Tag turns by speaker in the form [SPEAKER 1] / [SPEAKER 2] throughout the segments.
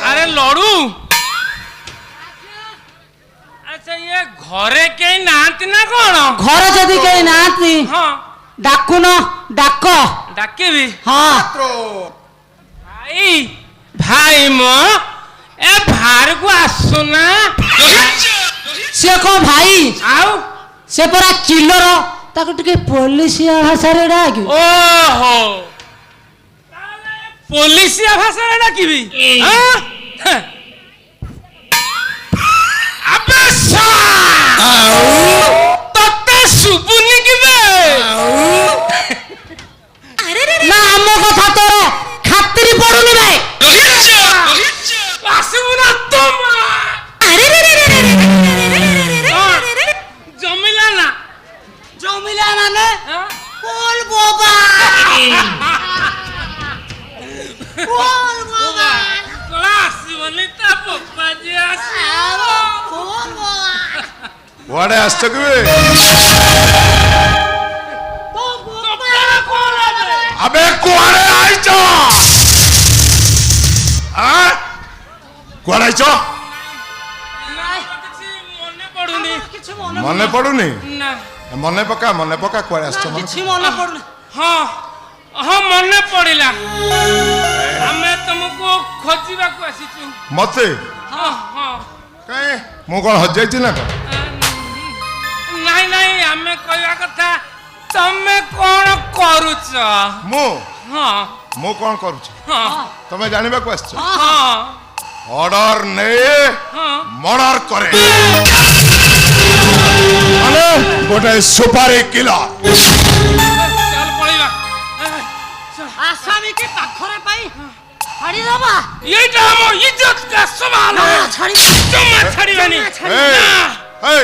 [SPEAKER 1] अरे लड़ू अच्छा ये घरे कहीं नांती ना कौन
[SPEAKER 2] घर जदि कहीं नांती
[SPEAKER 1] हाँ
[SPEAKER 2] डाकुन डाक
[SPEAKER 1] डाके भी
[SPEAKER 2] हाँ
[SPEAKER 1] भाई भाई मो ए भार को आसुना
[SPEAKER 2] सी कौन भाई
[SPEAKER 1] आओ
[SPEAKER 2] से परा चिल्लर ताको टिके पोलिसिया भाषा रे डाक
[SPEAKER 1] ओहो पुलिसिया भाषा रे डाकिबी हां अबे सा तते सुबुनी किबे
[SPEAKER 2] ना हम कथा तोर खातिर पडुनी भाई
[SPEAKER 1] आसुना तुम जमिला ना
[SPEAKER 2] जमिला माने
[SPEAKER 1] हाँ?
[SPEAKER 2] बोल मोबाइल बोल मोबाइल
[SPEAKER 1] क्लास बनिता पप्पा जी आसी
[SPEAKER 2] बोल मोबाइल
[SPEAKER 3] कुआड़े आसछ कि अबे कुआड़े आइछ कुआड़े आइछ मने पड़ुनी मने पका कुआड़े आसछ
[SPEAKER 2] किछि मन पडुनी
[SPEAKER 1] हाँ हाँ मन पड़ा आमे तुमको खोजा को आसीचु
[SPEAKER 3] मते
[SPEAKER 1] हाँ हाँ
[SPEAKER 3] काहे मु कोन हजाइछि ना कोन
[SPEAKER 1] नहीं नहीं आमे कहवा कथा तमे कौन करूच
[SPEAKER 3] मु
[SPEAKER 1] हाँ
[SPEAKER 3] मु कोन करूछ
[SPEAKER 1] हाँ
[SPEAKER 3] तमे जानिबा को आछछ
[SPEAKER 1] हाँ
[SPEAKER 3] ऑर्डर ने
[SPEAKER 1] हाँ
[SPEAKER 3] मर्डर करे माने गोटे सुपारी किलर
[SPEAKER 1] चल पड़ेगा
[SPEAKER 2] आसामी के पाखरे पाई छाड़ी दबा
[SPEAKER 1] ये हम इज्जत का सवाल है
[SPEAKER 2] छाड़ी
[SPEAKER 1] तुम छाड़ी बनी
[SPEAKER 3] ए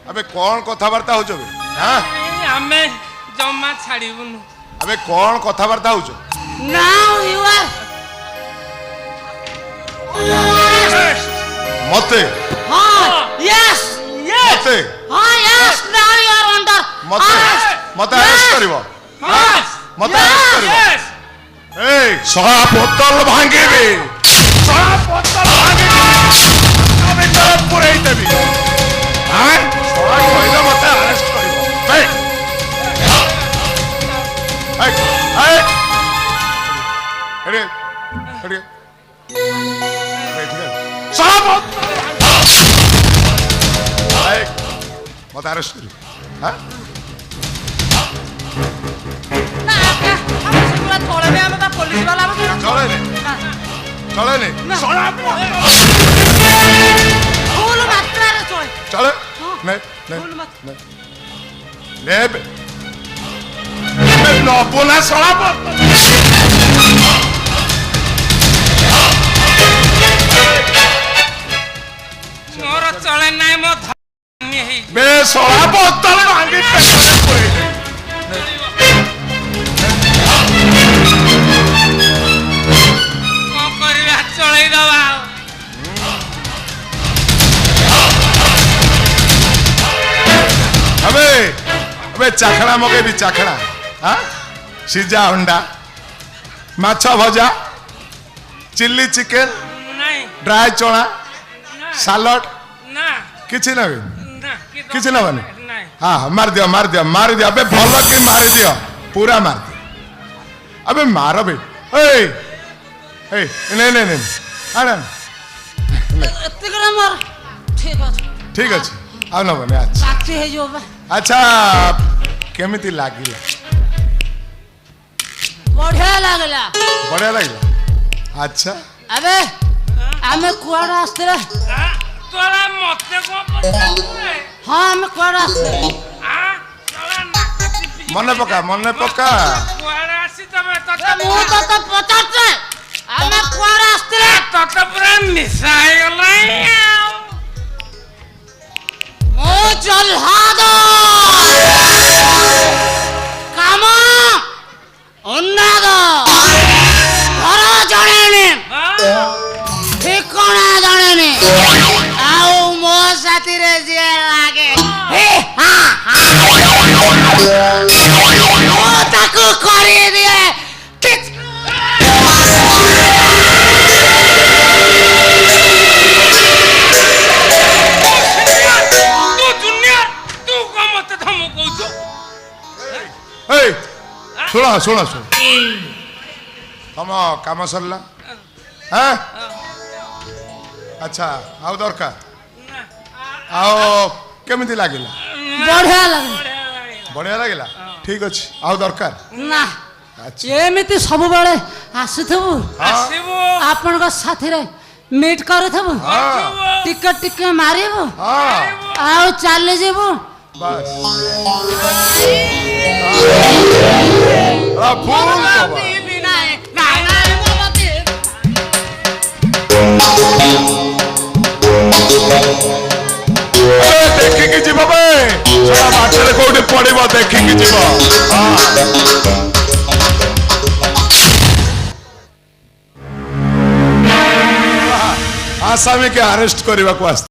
[SPEAKER 3] अबे कौन कथावार्ता हो जबे हां
[SPEAKER 1] हमें जम्मा छाड़ी बुनु
[SPEAKER 3] अबे कौन कथावार्ता हो जो
[SPEAKER 2] नाउ यू आर
[SPEAKER 3] मते
[SPEAKER 2] हां यस
[SPEAKER 3] मते
[SPEAKER 2] हां yes now you are under
[SPEAKER 3] मते मते अरेस्ट करबो मते अरेस्ट करबो ए सहा बोतल भांगेबे सहा बोतल भांगेबे अबे तरफ पुरई देबी हां सहा कहले मते अरेस्ट करबो ए अरे अरे सहा बोतल मत अरेस्ट करी हां
[SPEAKER 2] ना क्या हम सुला थोड़े में हम पुलिस वाला में
[SPEAKER 3] चले ने सहा
[SPEAKER 2] फुल मात्रा रे चले
[SPEAKER 3] चले नहीं
[SPEAKER 2] फुल मात्रा
[SPEAKER 3] ले लो बोला सहा बोतल
[SPEAKER 1] मोर चले नहीं मो
[SPEAKER 3] बे सहा बोतल भांगी पेटरे पुरई दे
[SPEAKER 1] कौन करवा चले दबा
[SPEAKER 3] अबे अबे चाखड़ा मगे भी चाखड़ा हाँ सीजा अंडा माछ भजा चिल्ली चिकेन
[SPEAKER 1] नहीं
[SPEAKER 3] ड्राई चना सालड
[SPEAKER 1] ना
[SPEAKER 3] किछि ना
[SPEAKER 1] ना
[SPEAKER 3] किछि ना बने
[SPEAKER 1] नहीं
[SPEAKER 3] हाँ मार दियो अबे भल की मार दियो पूरा मार दियो अबे मार बे ए नहीं नहीं नहीं अरे
[SPEAKER 2] एतिकरा मार ठीक अछि
[SPEAKER 3] ठीक अछि आ न बने अच्छा
[SPEAKER 2] बाकी है जो
[SPEAKER 3] अच्छा केमिति लागिला
[SPEAKER 2] बढ़िया लागला
[SPEAKER 3] बढ़िया लागिला अच्छा
[SPEAKER 2] अबे हमें कुआड़ा आस्ते रे
[SPEAKER 1] तोरा मते को पड़े
[SPEAKER 2] हां हमें कुआड़ा आस्ते
[SPEAKER 1] हां चला ना
[SPEAKER 3] मन पका
[SPEAKER 1] कुआरा आसी तबे तते
[SPEAKER 2] मु तो पचाते हमें कुआड़ा आस्ते रे
[SPEAKER 1] तते पूरा निसाय गलाई
[SPEAKER 2] मो चल हादो काम अन्नादो घर जाने ने
[SPEAKER 1] हां
[SPEAKER 2] ठिकाना जाने ने ଆଉ ମୋ ସାଥିରେ ଯିଏ ଲାଗେ ମୁଁ ତାକୁ କରିଦିଏ।
[SPEAKER 1] ତୁ ଜୁନିୟର ତୁ କଣ ମତେ ଧମକଉଛୁ?
[SPEAKER 3] ଏଇ ଶୁଣ ଶୁଣ ଶୁଣ ତମ କାମ ସରିଲା হ্যাঁ ଆଚ୍ଛା ଆଉ ଦରକାର ଆଉ କେମିତି ଲାଗିଲା?
[SPEAKER 2] ବଢିଆ ଲାଗେ।
[SPEAKER 3] ବଢିଆ ଲାଗିଲା ଠିକ ଅଛି ଆଉ ଦରକାର
[SPEAKER 2] ନା
[SPEAKER 3] ଆଚ୍ଛା
[SPEAKER 2] ଏମିତି ସବୁବେଳେ ଆସୁଥିବୁ
[SPEAKER 1] ଆସିବୁ
[SPEAKER 2] ଆପଣଙ୍କ ସାଥିରେ ମିଟ୍ କରୁଥିବୁ ଟିକେ ଟିକେ ମାରିବୁ
[SPEAKER 3] ହଁ
[SPEAKER 2] ଆଉ ଚାଲିଯିବୁ।
[SPEAKER 3] ବାସ୍ ଫୁଲ କଭର ଦେଖିକି ଯିବ ବେ ଶଳା ବାଟରେ କୋଉଠି ପଡିବ ଦେଖିକି ଯିବ ଆସାମୀকে ଆରେଷ୍ଟ କରିବାକୁ ଆସିଛି।